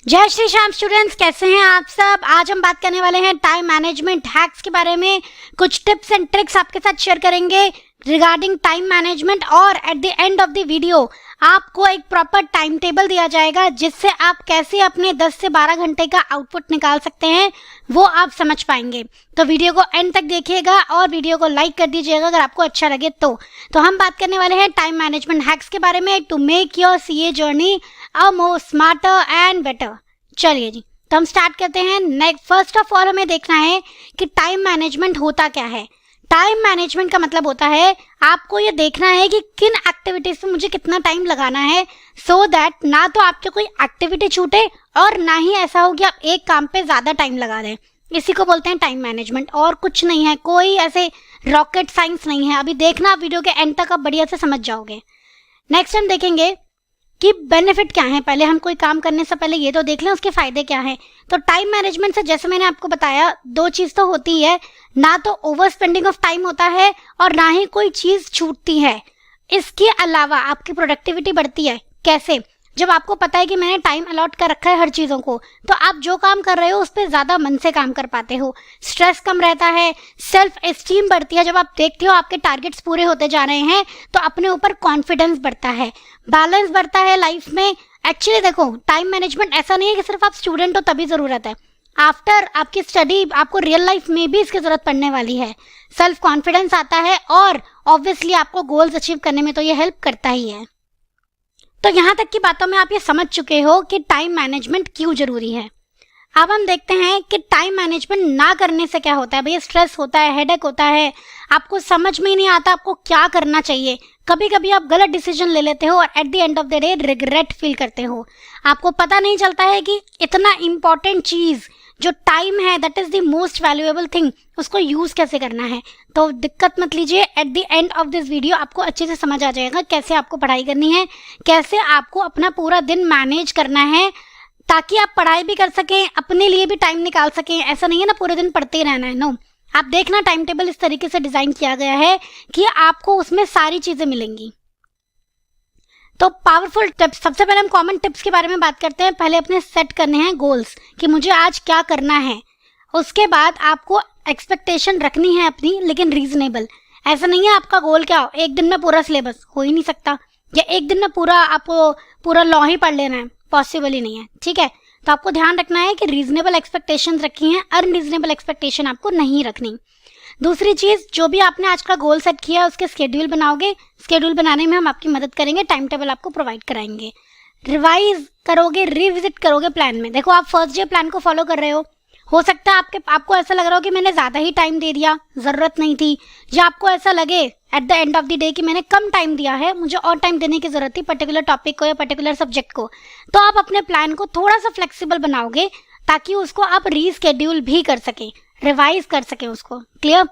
जय श्री श्याम स्टूडेंट्स, कैसे हैं आप सब। आज हम बात करने वाले हैं टाइम मैनेजमेंट हैक्स के बारे में। कुछ टिप्स एंड ट्रिक्स आपके साथ शेयर करेंगे रिगार्डिंग टाइम मैनेजमेंट, और at the end of the video आपको एक प्रॉपर टाइम टेबल दिया जाएगा जिससे आप कैसे अपने 10 से 12 घंटे का आउटपुट निकाल सकते हैं वो आप समझ पाएंगे। तो वीडियो को एंड तक देखिएगा और वीडियो को लाइक कर दीजिएगा अगर आपको अच्छा लगे तो हम बात करने वाले हैं टाइम मैनेजमेंट हैक्स के बारे में to make your CA journey a more smarter and better. चलिए जी, तो हम स्टार्ट करते हैं। फर्स्ट ऑफ ऑल हमें देखना है कि टाइम मैनेजमेंट होता क्या है। टाइम मैनेजमेंट का मतलब होता है आपको ये देखना है कि किन एक्टिविटीज में मुझे कितना टाइम लगाना है, सो दैट ना तो आपसे कोई एक्टिविटी छूटे और ना ही ऐसा हो कि आप एक काम पे ज्यादा टाइम लगा दें। इसी को बोलते हैं टाइम मैनेजमेंट, और कुछ नहीं है, कोई ऐसे रॉकेट साइंस नहीं है। अभी देखना, आप वीडियो के एंड तक आप बढ़िया से समझ जाओगे। नेक्स्ट हम देखेंगे कि बेनिफिट क्या है। पहले हम कोई काम करने से पहले ये तो देख लें उसके फायदे क्या हैं। तो टाइम मैनेजमेंट से जैसे मैंने आपको बताया, दो चीज तो होती है, ना तो ओवर स्पेंडिंग ऑफ टाइम होता है और ना ही कोई चीज छूटती है। इसके अलावा आपकी प्रोडक्टिविटी बढ़ती है। कैसे? जब आपको पता है कि मैंने टाइम अलॉट कर रखा है हर चीजों को, तो आप जो काम कर रहे हो उस पर ज्यादा मन से काम कर पाते हो, स्ट्रेस कम रहता है, सेल्फ एस्टीम बढ़ती है। जब आप देखते हो आपके टारगेट्स पूरे होते जा रहे हैं तो अपने ऊपर कॉन्फिडेंस बढ़ता है, बैलेंस बढ़ता है लाइफ में। एक्चुअली देखो, टाइम मैनेजमेंट ऐसा नहीं है कि सिर्फ आप स्टूडेंट हो तभी जरूरत है। आफ्टर आपकी स्टडी आपको रियल लाइफ में भी इसकी जरूरत पड़ने वाली है। सेल्फ कॉन्फिडेंस आता है और ऑब्वियसली आपको गोल्स अचीव करने में तो ये हेल्प करता ही है। तो यहाँ तक की बातों में आप ये समझ चुके हो कि टाइम मैनेजमेंट क्यों जरूरी है। अब हम देखते हैं कि टाइम मैनेजमेंट ना करने से क्या होता है। भैया स्ट्रेस होता है, हेडेक होता है, आपको समझ में ही नहीं आता आपको क्या करना चाहिए। कभी कभी आप गलत डिसीजन ले लेते हो और at the end of the day regret feel करते हो। आपको पता नहीं चलता है कि इतना इंपॉर्टेंट चीज जो टाइम है, that is the most valuable thing, उसको यूज कैसे करना है। तो दिक्कत मत लीजिए, at the end of this video आपको अच्छे से समझ आ जाएगा कैसे आपको पढ़ाई करनी है, कैसे आपको अपना पूरा दिन मैनेज करना है ताकि आप पढ़ाई भी कर सकें, अपने लिए भी टाइम निकाल सकें। ऐसा नहीं है ना पूरे दिन पढ़ते ही रहना है, नो। आप देखना, टाइम टेबल इस तरीके से डिजाइन किया गया है कि आपको उसमें सारी चीजें मिलेंगी। तो पावरफुल टिप्स, सबसे पहले हम कॉमन टिप्स के बारे में बात करते हैं। पहले अपने सेट करने हैं गोल्स कि मुझे आज क्या करना है। उसके बाद आपको एक्सपेक्टेशन रखनी है अपनी, लेकिन रीजनेबल। ऐसा नहीं है आपका गोल क्या हो, एक दिन में पूरा सिलेबस हो ही नहीं सकता, या एक दिन में पूरा आपको पूरा लॉ ही पढ़ लेना है, पॉसिबल ही नहीं है। ठीक है, तो आपको ध्यान रखना है कि रीजनेबल एक्सपेक्टेशंस रखी हैं, अनरीजनेबल एक्सपेक्टेशन आपको नहीं रखनी। दूसरी चीज, जो भी आपने आज का गोल सेट किया है उसके स्केड्यूल बनाओगे। स्केड्यूल बनाने में हम आपकी मदद करेंगे, टाइम टेबल आपको प्रोवाइड कराएंगे। रिवाइज करोगे, रिविजिट करोगे प्लान में। देखो, आप फर्स्ट डे प्लान को फॉलो कर रहे हो सकता है आपको ऐसा लग रहा हो कि मैंने ज्यादा ही टाइम दे दिया, जरूरत नहीं थी, या आपको ऐसा लगे at the end of the day कि मैंने कम टाइम दिया है, मुझे और टाइम देने की जरूरत थी पर्टिकुलर टॉपिक को या पर्टिकुलर सब्जेक्ट को। तो आप अपने प्लान को थोड़ा सा फ्लेक्सिबल बनाओगे ताकि उसको आप रीस्केड्यूल भी कर सकें, रिवाइज कर सकें उसको। Clear?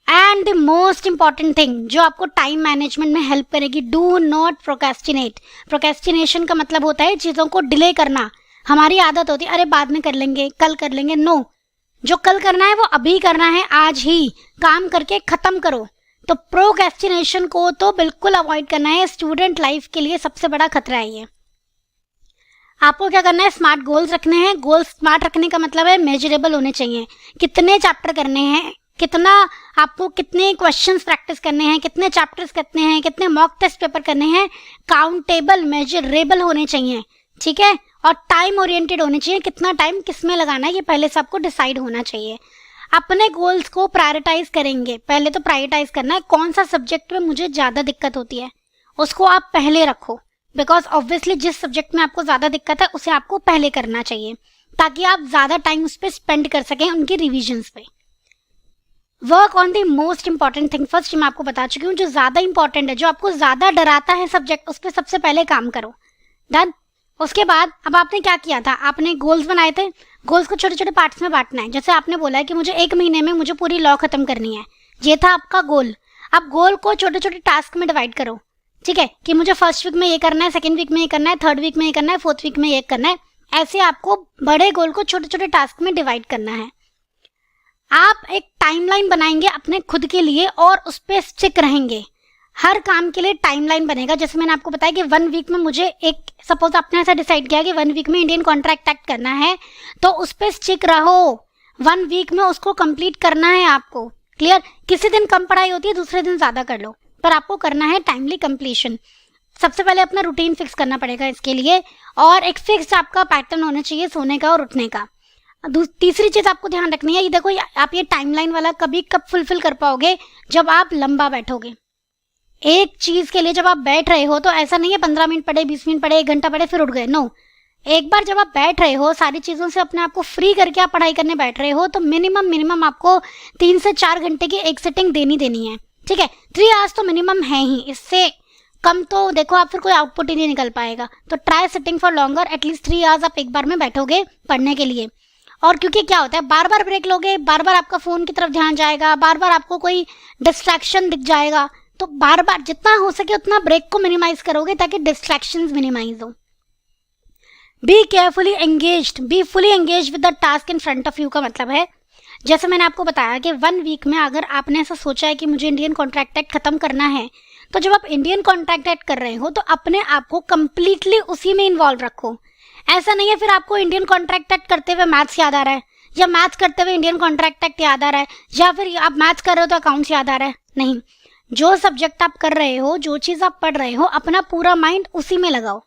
And the most important thing जो आपको टाइम मैनेजमेंट में हेल्प करेगी, डू नॉट प्रोक्रेस्टिनेट। प्रोक्रेस्टिनेशन का मतलब होता है चीजों को डिले करना। हमारी आदत होती है अरे बाद में कर लेंगे, कल कर लेंगे। नो, जो कल करना है वो अभी करना है, आज ही काम करके खत्म करो। तो प्रोक्रेस्टिनेशन को तो बिल्कुल अवॉइड करना है। स्टूडेंट लाइफ के लिए सबसे बड़ा खतरा है ये। आपको क्या करना है, स्मार्ट गोल्स रखने हैं। गोल्स स्मार्ट रखने का मतलब है मेजरेबल होने चाहिए। कितने चैप्टर करने हैं, कितना आपको कितने क्वेश्चंस प्रैक्टिस करने हैं, कितने चैप्टर्स करने हैं, कितने मॉक टेस्ट पेपर करने हैं, काउंटेबल मेजरेबल होने चाहिए। ठीक है, और टाइम ओरिएंटेड होने चाहिए। कितना टाइम किस में लगाना है ये पहले से आपको डिसाइड होना चाहिए। अपने गोल्स को प्रायोरिटाइज करेंगे। पहले तो प्रायोरिटाइज करना है कौन सा सब्जेक्ट में मुझे ज्यादा दिक्कत होती है, उसको आप पहले रखो। बिकॉज ऑब्वियसली जिस सब्जेक्ट में आपको ज्यादा दिक्कत है उसे आपको पहले करना चाहिए ताकि आप ज्यादा टाइम उस पर स्पेंड कर सकें उनकी रिविजन्स पे। Work on the most important thing. First मैं आपको बता चुकी हूँ, जो ज्यादा इंपॉर्टेंट है, जो आपको ज्यादा डराता है सब्जेक्ट, उस पर सबसे पहले काम करो। डन। उसके बाद अब आपने क्या किया था, आपने गोल्स बनाए थे। गोल्स को छोटे छोटे पार्ट्स में बांटना है। जैसे आपने बोला है कि मुझे 1 महीने में मुझे पूरी लॉ खत्म करनी है, ये था आपका गोल। अब गोल को छोटे छोटे टास्क में डिवाइड करो। ठीक है, कि मुझे फर्स्ट वीक में ये करना है, सेकंड वीक में ये करना है, थर्ड वीक में ये करना है, फोर्थ वीक में ये करना है। ऐसे आपको बड़े गोल को छोटे छोटे टास्क में डिवाइड करना है। आप एक टाइमलाइन बनाएंगे अपने खुद के लिए और उस पर स्टिक रहेंगे। हर काम के लिए टाइमलाइन बनेगा। जैसे मैंने आपको बताया कि 1 वीक में मुझे एक, सपोज आपने ऐसा डिसाइड किया कि 1 वीक में इंडियन कॉन्ट्रैक्ट एक्ट करना है, तो उस पर स्टिक रहो। 1 वीक में उसको कंप्लीट करना है आपको। क्लियर? किसी दिन कम पढ़ाई होती है, दूसरे दिन ज्यादा कर लो, पर आपको करना है टाइमली कंप्लीशन। सबसे पहले अपना रूटीन फिक्स करना पड़ेगा इसके लिए, और एक फिक्स आपका पैटर्न होना चाहिए सोने का और उठने का। तीसरी चीज आपको ध्यान रखनी है, ये देखो आप ये टाइमलाइन वाला कभी कब फुलफिल कर पाओगे, जब आप लंबा बैठोगे। एक चीज के लिए जब आप बैठ रहे हो तो ऐसा नहीं है 15 मिनट पढ़े, 20 मिनट पढ़े, 1 घंटा पढ़े फिर उठ गए। नो, एक बार जब आप बैठ रहे हो, सारी चीजों से अपने आप को फ्री करके आप पढ़ाई करने बैठ रहे हो, तो मिनिमम आपको 3 से 4 घंटे की एक सिटिंग देनी है। ठीक है, 3 आवर्स तो मिनिमम है ही, इससे कम तो देखो आप फिर कोई आउटपुट ही नहीं निकल पाएगा। तो try sitting for longer, at least 3 hours आप एक बार में बैठोगे पढ़ने के लिए। और क्योंकि क्या होता है, बार बार ब्रेक लोगे, बार बार आपका फोन की तरफ ध्यान जाएगा, बार बार आपको कोई डिस्ट्रैक्शन दिख जाएगा, तो बार बार जितना हो सके उतना ब्रेक को मिनिमाइज करोगे ताकि डिस्ट्रैक्शंस मिनिमाइज हो। Be carefully engaged, be fully engage with the task in front of you का मतलब है, जैसे मैंने आपको बताया कि 1 वीक में अगर आपने ऐसा सोचा है कि मुझे इंडियन कॉन्ट्रैक्ट एक्ट खत्म करना है, तो जब आप इंडियन कॉन्ट्रैक्ट एक्ट कर रहे हो तो अपने आप को कंप्लीटली उसी में इन्वॉल्व रखो। ऐसा नहीं है फिर आपको इंडियन कॉन्ट्रैक्ट एक्ट करते हुए मैथ्स याद आ रहा है, या मैथ्स करते हुए इंडियन कॉन्ट्रैक्ट एक्ट याद आ रहा है, या फिर आप मैथ्स कर रहे हो तो अकाउंट्स याद आ रहा है। नहीं, जो सब्जेक्ट आप कर रहे हो, जो चीज आप पढ़ रहे हो, अपना पूरा माइंड उसी में लगाओ।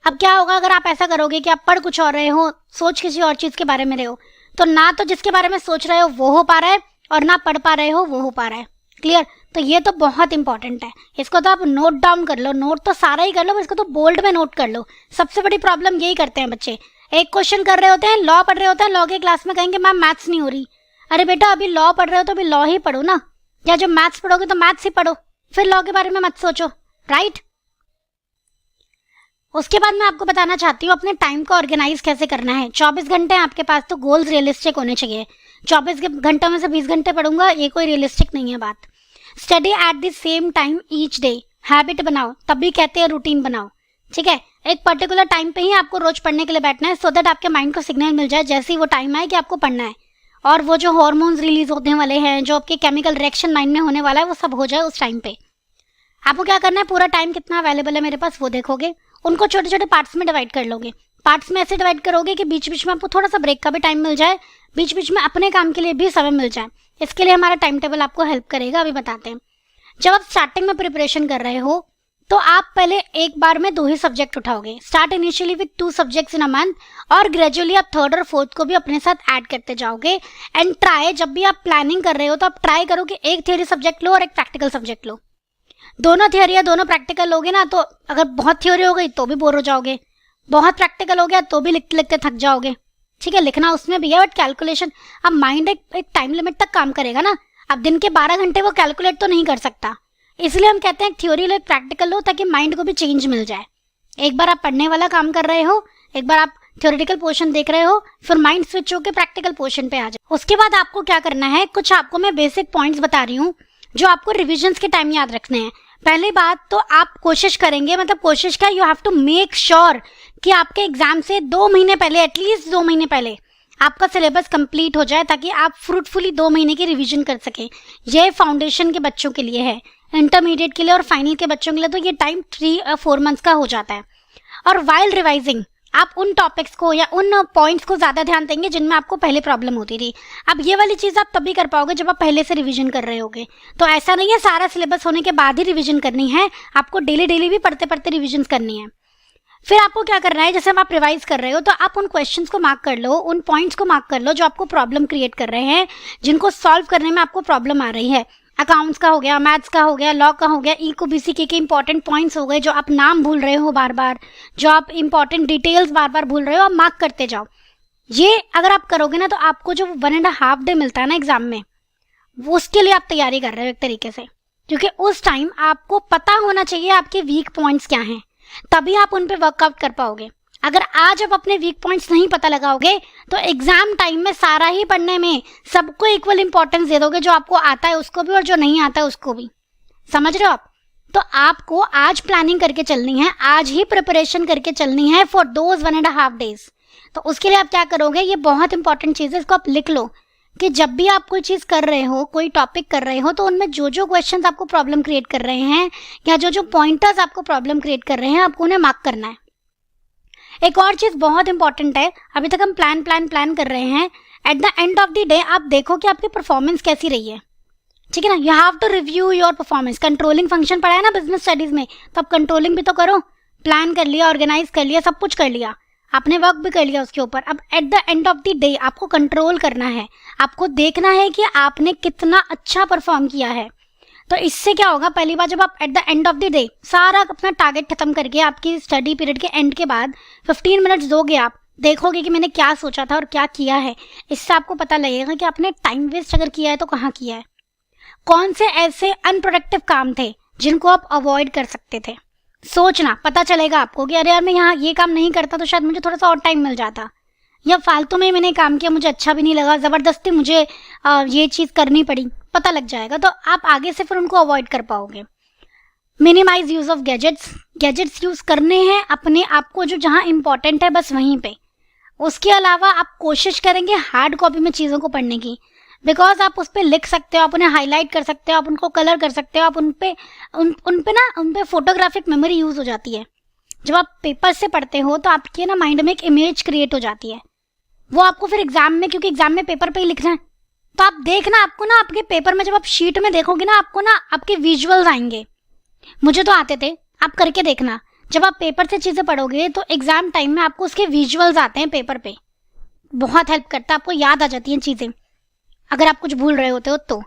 अब क्या होगा अगर आप ऐसा करोगे कि आप पढ़ कुछ और रहे हो, सोच किसी और चीज के बारे में रहे हो, तो ना तो जिसके बारे में सोच रहे हो वो हो पा रहा है, और ना पढ़ पा रहे हो वो हो पा रहा है। क्लियर? तो ये तो बहुत इंपॉर्टेंट है, इसको तो आप नोट डाउन कर लो। नोट तो सारा ही कर लो, इसको तो बोल्ड में नोट कर लो। सबसे बड़ी प्रॉब्लम यही करते हैं बच्चे, एक क्वेश्चन कर रहे होते हैं, लॉ पढ़ रहे होते हैं, लॉ के क्लास में कहेंगे मैम मैथ्स नहीं हो रही। अरे बेटा अभी लॉ पढ़ रहे हो तो अभी लॉ ही पढ़ो ना, या जब मैथ्स पढ़ोगे तो मैथ्स ही पढ़ो, फिर लॉ के बारे में मत सोचो। राइट? उसके बाद मैं आपको बताना चाहती हूँ अपने टाइम को ऑर्गेनाइज कैसे करना है। 24 घंटे आपके पास, तो गोल्स रियलिस्टिक होने चाहिए। 24 घंटों में से 20 घंटे पढ़ूंगा, ये कोई रियलिस्टिक नहीं है बात। Study at the same time each day, habit बनाओ, तभी कहते हैं रूटीन बनाओ। ठीक है, एक पर्टिकुलर टाइम पे ही आपको रोज पढ़ने के लिए बैठना है, सो दैट आपके माइंड को सिग्नल मिल जाए जैसे ही वो टाइम आए कि आपको पढ़ना है, और वो जो हार्मोन्स रिलीज होने वाले हैं, जो आपके केमिकल रिएक्शन माइंड में होने वाला है, वो सब हो जाए उस टाइम पे। आपको क्या करना है, पूरा टाइम कितना अवेलेबल है मेरे पास वो देखोगे, उनको छोटे छोटे पार्ट्स में डिवाइड कर लोगे। पार्ट्स में ऐसे डिवाइड करोगे कि बीच बीच में आपको थोड़ा सा ब्रेक का भी टाइम मिल जाए, बीच बीच में अपने काम के लिए भी समय मिल जाए। इसके लिए हमारा टाइम टेबल आपको हेल्प करेगा, अभी बताते हैं। जब आप स्टार्टिंग में प्रिपरेशन कर रहे हो तो आप पहले एक बार में 2 ही सब्जेक्ट उठाओगे। Start initially with 2 subjects in a month, और ग्रेजुअली आप 3rd और 4th को भी अपने साथ ऐड करते जाओगे। एंड ट्राई, जब भी आप प्लानिंग कर रहे हो तो आप ट्राई करो कि एक थ्योरी सब्जेक्ट लो और एक प्रैक्टिकल सब्जेक्ट लो। दोनों थ्योरी या दोनों प्रैक्टिकल लोगे ना, तो अगर बहुत थ्योरी हो गई तो भी बोर हो जाओगे, बहुत प्रैक्टिकल हो गया तो भी लिखते लिखते थक जाओगे। ठीक है, लिखना उसमें भी है, बट कैलकुलेशन, अब माइंड एक टाइम लिमिट तक काम करेगा ना। अब दिन के 12 घंटे वो कैलकुलेट तो नहीं कर सकता, इसलिए हम कहते हैं थ्योरी लो, प्रैक्टिकल लो, ताकि माइंड को भी चेंज मिल जाए। एक बार आप पढ़ने वाला काम कर रहे हो, एक बार आप थ्योरेटिकल पोर्शन देख रहे हो, फिर माइंड स्विच होकर प्रैक्टिकल पोर्शन पे आ जाए। उसके बाद आपको क्या करना है, कुछ आपको मैं बेसिक पॉइंट्स बता रही हूँ जो आपको रिविजन्स के टाइम याद रखने हैं। पहली बात तो आप कोशिश करेंगे, मतलब कोशिश क्या, you have to make sure कि आपके एग्जाम से 2 महीने पहले, एटलीस्ट 2 महीने पहले आपका सिलेबस कंप्लीट हो जाए, ताकि आप फ्रूटफुली 2 महीने की रिवीजन कर सकें। ये फाउंडेशन के बच्चों के लिए है, इंटरमीडिएट के लिए और फाइनल के बच्चों के लिए तो ये टाइम 3 और 4 मंथ्स का हो जाता है। और वाइल रिवाइजिंग आप उन टॉपिक्स को या उन पॉइंट्स को ज्यादा ध्यान देंगे जिनमें आपको पहले प्रॉब्लम होती थी। अब ये वाली चीज आप तभी कर पाओगे जब आप पहले से रिवीजन कर रहे होगे। तो ऐसा नहीं है सारा सिलेबस होने के बाद ही रिवीजन करनी है, आपको डेली भी पढ़ते पढ़ते रिवीजन करनी है। फिर आपको क्या करना है, जैसे अब आप रिवाइज कर रहे हो तो आप उन क्वेश्चंस को मार्क कर लो, उन पॉइंट्स को मार्क कर लो जो आपको प्रॉब्लम क्रिएट कर रहे हैं, जिनको सॉल्व करने में आपको प्रॉब्लम आ रही है। अकाउंट्स का हो गया, मैथ्स का हो गया, लॉ का हो गया, ई को बीसी के इंपॉर्टेंट पॉइंट्स हो गए जो आप नाम भूल रहे हो बार बार, जो आप इंपॉर्टेंट डिटेल्स बार बार भूल रहे हो, आप मार्क करते जाओ। ये अगर आप करोगे ना तो आपको जो 1.5 डे मिलता है ना एग्जाम में, वो उसके लिए आप तैयारी कर रहे हो एक तरीके से, क्योंकि उस टाइम आपको पता होना चाहिए आपके वीक पॉइंट्स क्या हैं, तभी आप उन पे वर्कआउट कर पाओगे। अगर आज आप अपने वीक पॉइंट्स नहीं पता लगाओगे तो एग्जाम टाइम में सारा ही पढ़ने में सबको इक्वल इंपॉर्टेंस दे दोगे, जो आपको आता है उसको भी और जो नहीं आता है उसको भी। समझ रहे हो आप? तो आपको आज प्लानिंग करके चलनी है, आज ही प्रिपरेशन करके चलनी है फॉर दोज 1.5 डेज। तो उसके लिए आप क्या करोगे, ये बहुत इंपॉर्टेंट चीज है, इसको आप लिख लो कि जब भी आप कोई चीज़ कर रहे हो, कोई टॉपिक कर रहे हो, तो उनमें जो जो क्वेश्चंस आपको प्रॉब्लम क्रिएट कर रहे हैं या जो जो पॉइंटर्स आपको प्रॉब्लम क्रिएट कर रहे हैं, आपको उन्हें मार्क करना है। एक और चीज़ बहुत इंपॉर्टेंट है, अभी तक हम प्लान कर रहे हैं, at the end of the day आप देखो कि आपकी परफॉर्मेंस कैसी रही है, ठीक है ना। You have to review your performance. Controlling function पढ़ा है ना बिजनेस स्टडीज में, तो अब कंट्रोलिंग भी तो करो। प्लान कर लिया, ऑर्गेनाइज कर लिया, सब कुछ कर लिया, आपने वर्क भी कर लिया उसके ऊपर। अब at the end of the day आपको कंट्रोल करना है, आपको देखना है कि आपने कितना अच्छा परफॉर्म किया है। तो इससे क्या होगा, पहली बार जब आप at the end of the day सारा अपना टारगेट खत्म करके आपकी स्टडी पीरियड के एंड के बाद 15 मिनट्स दोगे, आप देखोगे कि मैंने क्या सोचा था और क्या किया है। इससे आपको पता लगेगा कि आपने टाइम वेस्ट अगर किया है तो कहाँ किया है, कौन से ऐसे अनप्रोडक्टिव काम थे जिनको आप अवॉइड कर सकते थे। सोचना, पता चलेगा आपको कि अरे यार मैं यहाँ ये काम नहीं करता तो शायद मुझे थोड़ा सा और टाइम मिल जाता, या फालतू में मैंने काम किया, मुझे अच्छा भी नहीं लगा, ज़बरदस्ती मुझे ये चीज़ करनी पड़ी, पता लग जाएगा। तो आप आगे से फिर उनको अवॉइड कर पाओगे। Minimise use of gadgets use करने हैं अपने आप को जो जहाँ इंपॉर्टेंट है बस वहीं पे। उसके अलावा आप कोशिश करेंगे हार्ड कॉपी में चीज़ों को पढ़ने की, बिकॉज आप उस पर लिख सकते हो, आप उन्हें हाईलाइट कर सकते हो, आप उनको कलर कर सकते हो, आप उन पे फोटोग्राफिक मेमोरी यूज़ हो जाती है। जब आप पेपर से पढ़ते हो तो आपके ना माइंड में एक इमेज क्रिएट हो जाती है, वो आपको फिर एग्जाम में, क्योंकि एग्जाम में पेपर पे ही लिखना है, तो आप देखना, आपको ना आपके पेपर में जब आप शीट में देखोगे ना, आपको ना आपके विजुअल्स आएंगे। मुझे तो आते थे, आप करके देखना। जब आप पेपर से चीज़ें पढ़ोगे तो एग्जाम टाइम में आपको उसके विजुअल्स आते हैं पेपर पे, बहुत हेल्प करता है, आपको याद आ जाती हैं चीज़ें अगर आप कुछ भूल रहे होते हो तो।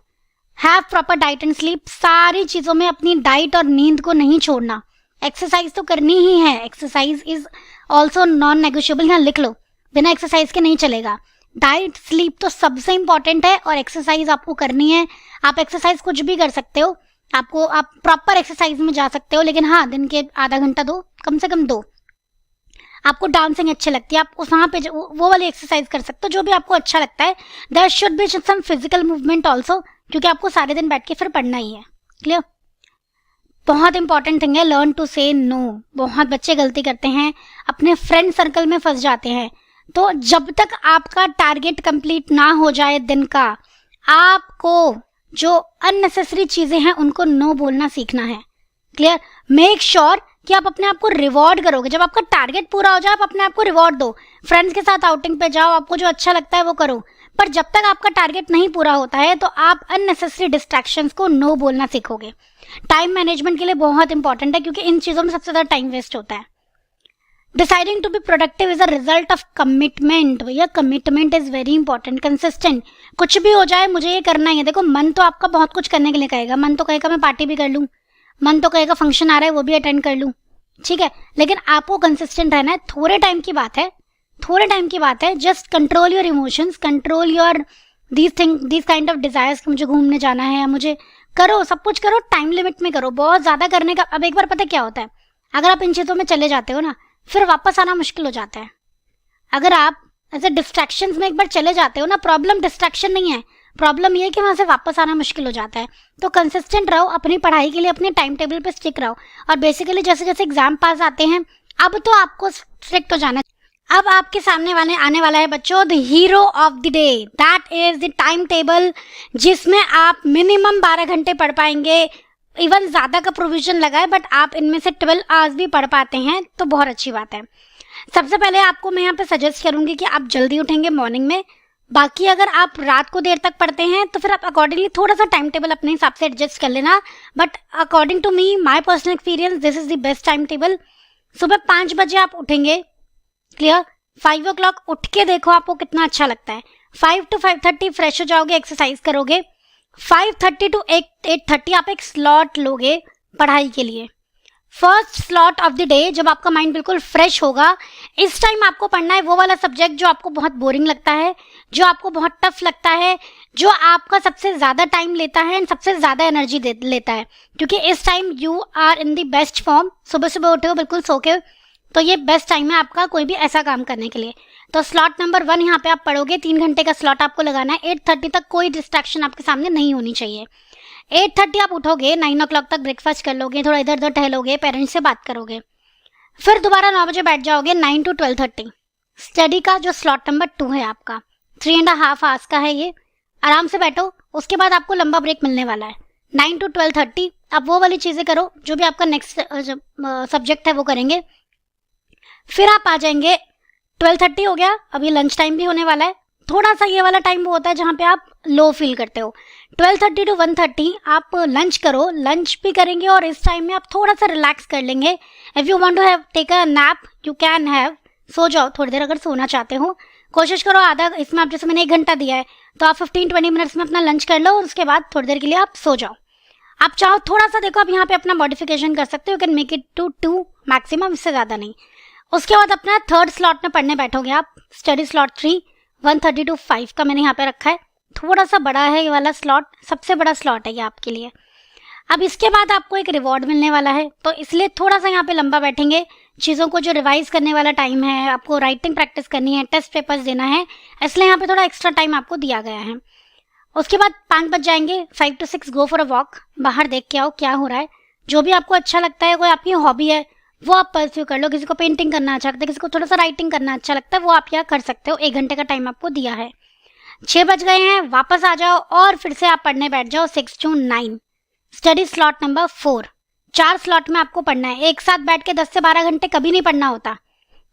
Have proper diet and sleep, सारी चीज़ों में अपनी डाइट और नींद को नहीं छोड़ना। एक्सरसाइज तो करनी ही है, exercise is also non negotiable, यहाँ लिख लो, बिना एक्सरसाइज के नहीं चलेगा। डाइट स्लीप तो सबसे इंपॉर्टेंट है, और एक्सरसाइज आपको करनी है। आप एक्सरसाइज कुछ भी कर सकते हो, आप प्रॉपर एक्सरसाइज में जा सकते हो, लेकिन हाँ दिन के आधा घंटा दो, कम से कम दो। आपको डांसिंग अच्छी लगती है, आप उस वहाँ पे वो वाली एक्सरसाइज कर सकते हो जो भी आपको अच्छा लगता है। There should be some physical movement also, क्योंकि आपको सारे दिन बैठ के फिर पढ़ना ही है। क्लियर? बहुत इंपॉर्टेंट थिंग है लर्न टू से नो। बहुत बच्चे गलती करते हैं, अपने फ्रेंड सर्कल में फंस जाते हैं। तो जब तक आपका टारगेट कंप्लीट ना हो जाए दिन का, आपको जो अननेसेसरी चीजें हैं उनको नो बोलना सीखना है। क्लियर? मेक श्योर कि आप अपने आप को रिवॉर्ड करोगे। जब आपका टारगेट पूरा हो जाए आप अपने आप को रिवॉर्ड दो, फ्रेंड्स के साथ आउटिंग पे जाओ, आपको जो अच्छा लगता है वो करो। पर जब तक आपका टारगेट नहीं पूरा होता है तो आप अननेसेसरी डिस्ट्रैक्शंस को नो बोलना सीखोगे। टाइम मैनेजमेंट के लिए बहुत इंपॉर्टेंट है, क्योंकि इन चीज़ों में सबसे ज़्यादा टाइम वेस्ट होता है। Deciding to be productive is a result of commitment. भैया commitment is very important. Consistent, कुछ भी हो जाए मुझे ये करना ही है। देखो मन तो आपका बहुत कुछ करने के लिए कहेगा, मन तो कहेगा मैं पार्टी भी कर लूँ, मन तो कहेगा फंक्शन आ रहा है वो भी अटेंड कर लूँ, ठीक है, लेकिन आपको कंसिस्टेंट रहना है। थोड़े टाइम की बात है, थोड़े टाइम की बात है। Just control your emotions, control your these kind of desires कि मुझे घूमने जाना है या मुझे करो, सब कुछ करो, टाइम लिमिट में करो। बहुत ज़्यादा करने का, अब एक बार पता क्या होता है, अगर आप इन चीज़ों में चले जाते हो ना फिर वापस आना मुश्किल हो जाता है। अगर आप ऐसे डिस्ट्रैक्शंस में एक बार चले जाते हो ना, प्रॉब्लम डिस्ट्रैक्शन नहीं है, प्रॉब्लम ये है कि वहाँ से वापस आना मुश्किल हो जाता है। तो कंसिस्टेंट रहो, अपनी पढ़ाई के लिए अपने टाइम टेबल पे स्टिक रहो। और बेसिकली जैसे जैसे एग्जाम पास आते हैं अब तो आपको स्ट्रिक्ट हो जाना। अब आपके सामने आने वाला है बच्चों the hero of the day, that is the time table, जिसमें आप मिनिमम 12 घंटे पढ़ पाएंगे। इवन ज़्यादा का प्रोविजन लगा है, बट आप इनमें से 12 आवर्स भी पढ़ पाते हैं तो बहुत अच्छी बात है। सबसे पहले आपको मैं यहाँ पे सजेस्ट करूँगी कि आप जल्दी उठेंगे मॉर्निंग में। बाकी अगर आप रात को देर तक पढ़ते हैं तो फिर आप अकॉर्डिंगली थोड़ा सा टाइम टेबल अपने हिसाब से एडजस्ट कर लेना। But according to me, my personal experience, this is the best time table. सुबह 5 बजे आप उठेंगे, क्लियर, 5 o'clock उठ के देखो आपको कितना अच्छा लगता है। 5 to 5:30 फ्रेश हो जाओगे, एक्सरसाइज करोगे। 5:30 to 8:30 आप एक स्लॉट लोगे पढ़ाई के लिए। First slot of the day, जब आपका माइंड बिल्कुल फ्रेश होगा, इस टाइम आपको पढ़ना है वो वाला सब्जेक्ट जो आपको बहुत बोरिंग लगता है, जो आपको बहुत टफ लगता है, जो आपका सबसे ज़्यादा टाइम लेता है एंड सबसे ज़्यादा एनर्जी लेता है, क्योंकि इस time you are in the best form. सुबह सुबह उठे हो बिल्कुल सो के, तो ये बेस्ट टाइम है आपका कोई भी ऐसा काम करने के लिए। तो स्लॉट नंबर 1 यहाँ पे आप पढ़ोगे, 3 घंटे का स्लॉट आपको लगाना है। 8:30 तक कोई डिस्ट्रैक्शन आपके सामने नहीं होनी चाहिए। 8:30 आप उठोगे, 9 o'clock तक ब्रेकफास्ट कर लोगे, थोड़ा इधर उधर टहलोगे, पेरेंट्स से बात करोगे, फिर दोबारा 9 बजे बैठ जाओगे। 9 to 12:30 स्टडी का जो स्लॉट नंबर 2 है आपका, 3.5 hours का है ये। आराम से बैठो। उसके बाद आपको लंबा ब्रेक मिलने वाला है 9 to 12:30। अब वो वाली चीज़ें करो जो भी आपका नेक्स्ट सब्जेक्ट है वो करेंगे। फिर आप आ जाएंगे 12:30 हो गया, अभी लंच टाइम भी होने वाला है। थोड़ा सा ये वाला टाइम वो होता है जहाँ पे आप लो फील करते हो। 12:30 to 1:30 आप लंच करो, लंच भी करेंगे और इस टाइम में आप थोड़ा सा रिलैक्स कर लेंगे। If you want to have take a nap you can have, सो जाओ थोड़ी देर अगर सोना चाहते हो। कोशिश करो आधा, इसमें आप जैसे मैंने 1 घंटा दिया है तो आप 15-20 मिनट्स में अपना लंच कर लो और उसके बाद थोड़ी देर के लिए आप सो जाओ। आप चाहो थोड़ा सा देखो, आप यहाँ पे अपना मॉडिफिकेशन कर सकते हो, you can make it to 2 maximum, इससे ज़्यादा नहीं। उसके बाद अपना थर्ड स्लॉट में पढ़ने बैठोगे आप, स्टडी स्लॉट 3 1:30 to 5 का मैंने यहाँ पे रखा है। थोड़ा सा बड़ा है ये वाला स्लॉट, सबसे बड़ा स्लॉट है ये आपके लिए। अब इसके बाद आपको एक रिवॉर्ड मिलने वाला है तो इसलिए थोड़ा सा यहाँ पे लंबा बैठेंगे। चीज़ों को जो रिवाइज करने वाला टाइम है, आपको राइटिंग प्रैक्टिस करनी है, टेस्ट पेपर्स देना है, इसलिए यहाँ पे थोड़ा एक्स्ट्रा टाइम आपको दिया गया है। उसके बाद 5 बज जाएंगे, 5 to 6 go for a walk, बाहर देख के आओ क्या हो रहा है। जो भी आपको अच्छा लगता है, कोई आपकी हॉबी है वो आप परस्यू कर लो। किसी को पेंटिंग करना अच्छा लगता है, किसी को थोड़ा सा राइटिंग करना अच्छा लगता है, वो आप यहाँ कर सकते हो। 1 घंटे का टाइम आपको दिया है। 6 बज गए हैं, वापस आ जाओ और फिर से आप पढ़ने बैठ जाओ 6 to 9, study slot number 4। 4 slot में आपको पढ़ना है। एक साथ बैठ के 10 से 12 घंटे कभी नहीं पढ़ना होता।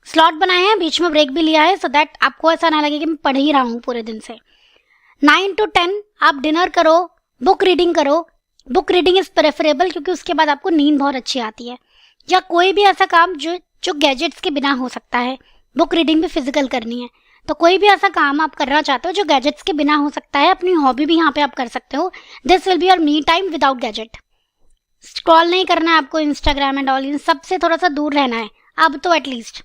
स्लॉट बनाए हैं, बीच में ब्रेक भी लिया है, सो दैट आपको ऐसा ना लगे कि मैं पढ़ ही रहा हूँ पूरे दिन से। 9 to 10 आप डिनर करो, बुक रीडिंग करो। बुक रीडिंग इज प्रेफरेबल क्योंकि उसके बाद आपको नींद बहुत अच्छी आती है। या कोई भी ऐसा काम जो गैजेट्स के बिना हो सकता है, बुक रीडिंग भी फिजिकल करनी है तो कोई भी ऐसा काम आप करना चाहते हो जो गैजेट्स के बिना हो सकता है, अपनी हॉबी भी यहाँ पे आप कर सकते हो। This will be your me time without gadget. Scroll नहीं करना है आपको, इंस्टाग्राम एंड ऑल, इन सबसे थोड़ा सा दूर रहना है अब तो एटलीस्ट।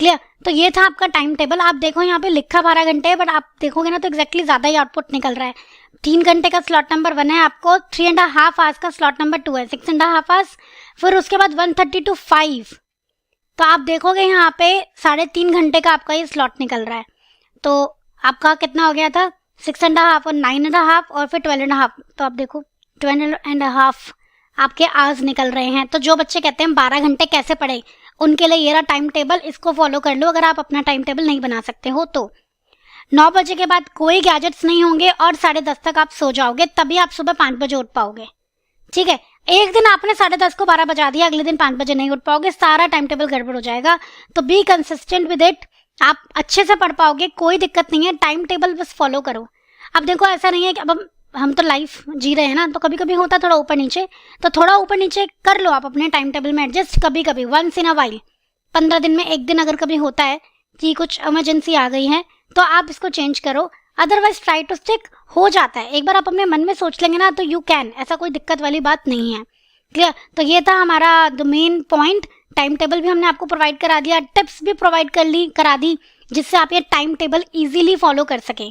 क्लियर? तो ये था आपका टाइम टेबल। आप देखो यहाँ पे लिखा 12 घंटे है, बट आप देखोगे ना तो एग्जैक्टली ज़्यादा ही आउटपुट निकल रहा है। 3 घंटे का स्लॉट नंबर 1 है आपको, 3.5 आवर्स का स्लॉट नंबर 2 है, 6.5 आवर्स। फिर उसके बाद 1:30 to 5, तो आप देखोगे यहाँ पे 3.5 घंटे का आपका ये स्लॉट निकल रहा है। तो आपका कितना हो गया था, 6.5 और 9.5 और फिर 12.5, तो आप देखो 12.5 आपके आवर्स निकल रहे हैं। तो जो बच्चे कहते हैं 12 घंटे कैसे पढ़े, उनके लिए ये रहा टाइम टेबल, इसको फॉलो कर लो अगर आप अपना टाइम टेबल नहीं बना सकते हो तो। 9 बजे के बाद कोई गैजेट्स नहीं होंगे और 10:30 तक आप सो जाओगे, तभी आप सुबह 5 बजे उठ पाओगे। ठीक है, एक दिन आपने 10:30 को 12 बजा दिया, अगले दिन 5 बजे नहीं उठ पाओगे, सारा टाइम टेबल गड़बड़ हो जाएगा। तो बी कंसिस्टेंट विद इट, आप अच्छे से पढ़ पाओगे, कोई दिक्कत नहीं है, टाइम टेबल बस फॉलो करो। अब देखो ऐसा नहीं है कि अब हम तो लाइफ जी रहे हैं ना, तो कभी कभी होता है थोड़ा ऊपर नीचे, तो थोड़ा ऊपर नीचे कर लो आप अपने टाइम टेबल में एडजस्ट, कभी कभी वंस इन अ वाइल। 15 दिन में एक दिन अगर कभी होता है कि कुछ इमरजेंसी आ गई है तो आप इसको चेंज करो, अदरवाइज ट्राई टू स्टिक। हो जाता है, एक बार आप अपने मन में सोच लेंगे ना तो यू कैन, ऐसा कोई दिक्कत वाली बात नहीं है। क्लियर? तो ये था हमारा the main point. Time table भी हमने आपको प्रोवाइड करा दिया, टिप्स भी प्रोवाइड करा दी जिससे आप ये टाइम टेबल इजीली फॉलो कर सकें।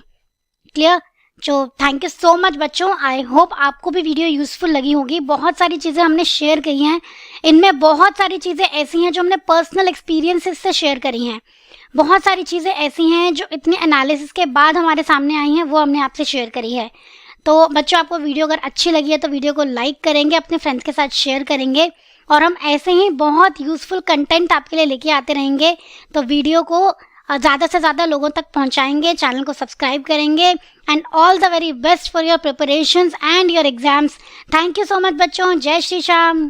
क्लियर? जो थैंक यू सो मच बच्चों, आई होप आपको भी वीडियो यूजफुल लगी होगी। बहुत सारी चीज़ें हमने शेयर की हैं, इनमें बहुत सारी चीज़ें ऐसी हैं जो हमने पर्सनल एक्सपीरियंसेस से शेयर करी हैं, बहुत सारी चीज़ें ऐसी हैं जो इतने एनालिसिस के बाद हमारे सामने आई हैं, वो हमने आपसे शेयर करी है। तो बच्चों आपको वीडियो अगर अच्छी लगी है तो वीडियो को लाइक करेंगे, अपने फ्रेंड्स के साथ शेयर करेंगे और हम ऐसे ही बहुत यूजफुल कंटेंट आपके लिए लेके आते रहेंगे। तो वीडियो को ज़्यादा से ज़्यादा लोगों तक पहुंचाएंगे, चैनल को सब्सक्राइब करेंगे and all the very best for your preparations and your exams. Thank you so much बच्चों, जय श्री श्याम।